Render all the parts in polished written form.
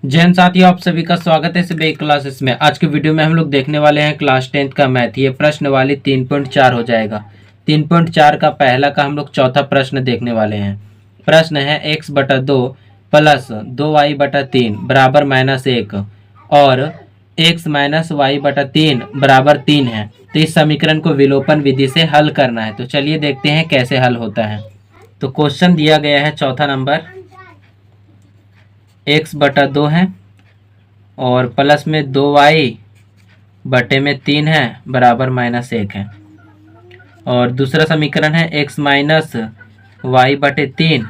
जय हिंद साथियों, आप सभी का स्वागत है सभी क्लासेस में। आज के वीडियो में हम लोग देखने वाले हैं क्लास 10th का मैथ। ये प्रश्न वाली 3.4 हो जाएगा। 3.4 का पहला का हम लोग चौथा प्रश्न देखने वाले हैं। प्रश्न है x/2 प्लस 2y/3 बराबर -1 और x माइनस y/3 बराबर 3 है। तो इस समीकरण को विलोपन विधि से हल करना है। तो चलिए देखते हैं कैसे हल होता है। तो क्वेश्चन दिया गया है चौथा नंबर, x/2 है और प्लस में 2y/3 है बराबर -1 है। और दूसरा समीकरण है x माइनस y/3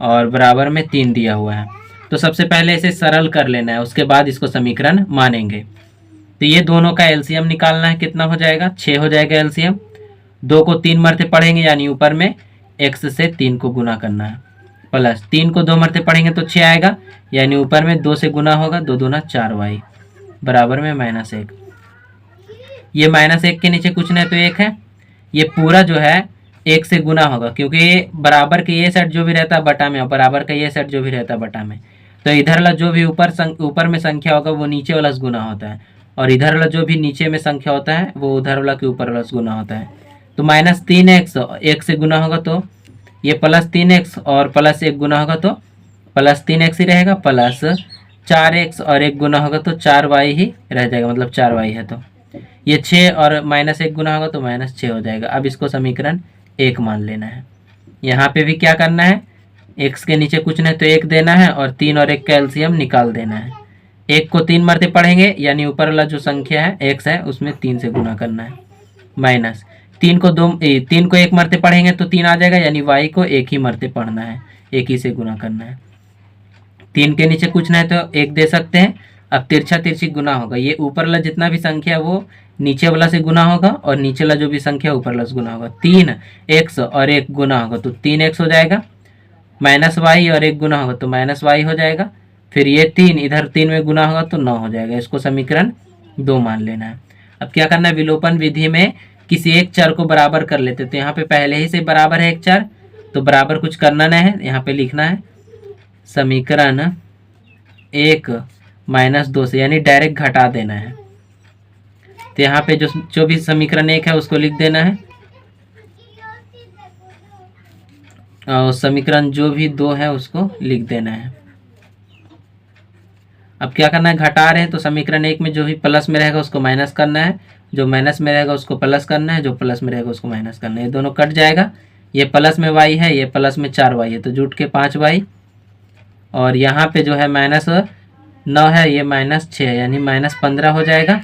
और बराबर में 3 दिया हुआ है। तो सबसे पहले इसे सरल कर लेना है, उसके बाद इसको समीकरण मानेंगे। तो ये दोनों का एलसीएम निकालना है। कितना हो जाएगा? 6 हो जाएगा एलसीएम। 2 को 3 मरते पढ़ेंगे यानी ऊपर में x से 3 को गुना करना है, प्लस 3 को 2 मरते पढ़ेंगे तो 6 आएगा यानी ऊपर में 2 से गुना होगा, 2 दूना 4y बराबर में -1। ये -1 के नीचे कुछ नहीं तो 1 है। ये पूरा जो है 1 से गुना होगा क्योंकि बराबर के ये सेट जो भी रहता है बटा में और बराबर का ये सेट जो भी रहता है बटा में। तो इधर वाला जो भी ऊपर में संख्या होगा वो नीचे वाला से गुना होता है और इधर वाला जो भी नीचे में संख्या होता है वो उधर वाला के ऊपर वाला से गुना होता है। तो -3x 1 से गुना होगा तो ये +3x और प्लस 1 गुना होगा तो +3x ही रहेगा, प्लस 4x और 1 गुना होगा तो 4y ही रह जाएगा, मतलब 4y है। तो ये 6 और -1 गुना होगा तो -6 हो जाएगा। अब इसको समीकरण 1 मान लेना है। यहाँ पे भी क्या करना है, x के नीचे कुछ नहीं तो 1 देना है और 3 और 1 का एलसीएम निकाल देना है। 1 को 3 मरते पढ़ेंगे यानी ऊपर वाला जो संख्या है x है उसमें 3 से गुना करना है, माइनस 3 को 1 मरते पढ़ेंगे तो 3 आ जाएगा यानी y को 1 ही मरते पढ़ना है, 1 ही से गुना करना है। 3 के नीचे कुछ नहीं तो 1 दे सकते हैं। अब तिरछा तिरछी गुना होगा, ये ऊपर वाला जितना भी संख्या है वो नीचे वाला से गुना होगा और नीचे वाला जो भी संख्या ऊपर वाला से गुना होगा। 3x और 1 गुना होगा तो 3x हो जाएगा, -y और 1 गुना होगा तो -y हो जाएगा। फिर ये 3 इधर 3 में गुना होगा तो 9 हो जाएगा। इसको समीकरण 2 मान लेना है। अब क्या करना है, विलोपन विधि में किसी एक चर को बराबर कर लेते। तो यहाँ पे पहले ही से बराबर है एक चर, तो बराबर कुछ करना नहीं है, यहाँ पे लिखना है समीकरण 1 -2 से, यानी डायरेक्ट घटा देना है। तो यहाँ पे जो भी समीकरण 1 है उसको लिख देना है और समीकरण जो भी 2 है उसको लिख देना है। अब क्या करना है, घटा रहे हैं तो समीकरण 1 में जो भी प्लस में रहेगा उसको माइनस करना है, जो माइनस में रहेगा उसको प्लस करना है, जो प्लस में रहेगा उसको माइनस करना है। ये दोनों कट जाएगा। ये प्लस में y है, ये प्लस में 4y है तो जुट के 5y और यहाँ पे जो है -9 है, ये -6 है यानी -15 हो जाएगा।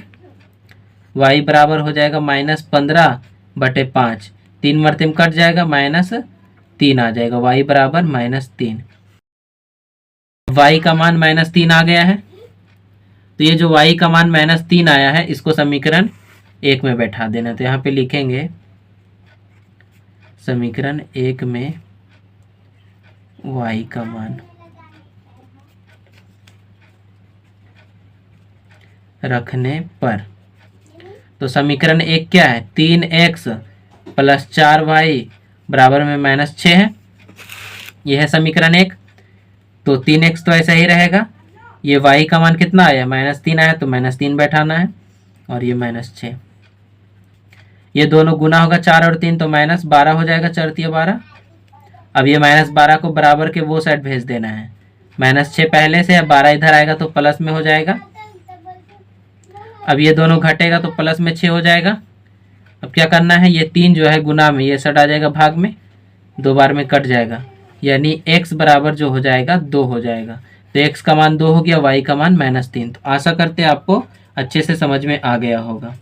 y बराबर हो जाएगा -15/5, 3 मरते में कट जाएगा, -3 आ जाएगा, y बराबर -3। y का मान -3 आ गया है। तो ये जो y का मान -3 आया है इसको समीकरण 1 में बैठा देना। तो यहाँ पे लिखेंगे समीकरण 1 में y का मान रखने पर, तो समीकरण 1 क्या है, 3x + 4y बराबर में -6 है। यह है समीकरण 1। तो 3x तो ऐसा ही रहेगा। ये y का मान कितना आया, -3 आया तो -3 बैठाना है और ये -6। ये दोनों गुना होगा 4 और 3 तो -12 हो जाएगा, 4 × 12। अब ये -12 को बराबर के वो साइड भेज देना है, -6 पहले से, अब 12 इधर आएगा तो प्लस में हो जाएगा। अब ये दोनों घटेगा तो प्लस में 6 हो जाएगा। अब क्या करना है, ये 3 जो है गुना में, ये सट आ जाएगा भाग में, 2 बार में कट जाएगा यानी x बराबर जो हो जाएगा 2 हो जाएगा। तो x का मान 2 हो गया, y का मान -3। तो आशा करते हैं आपको अच्छे से समझ में आ गया होगा।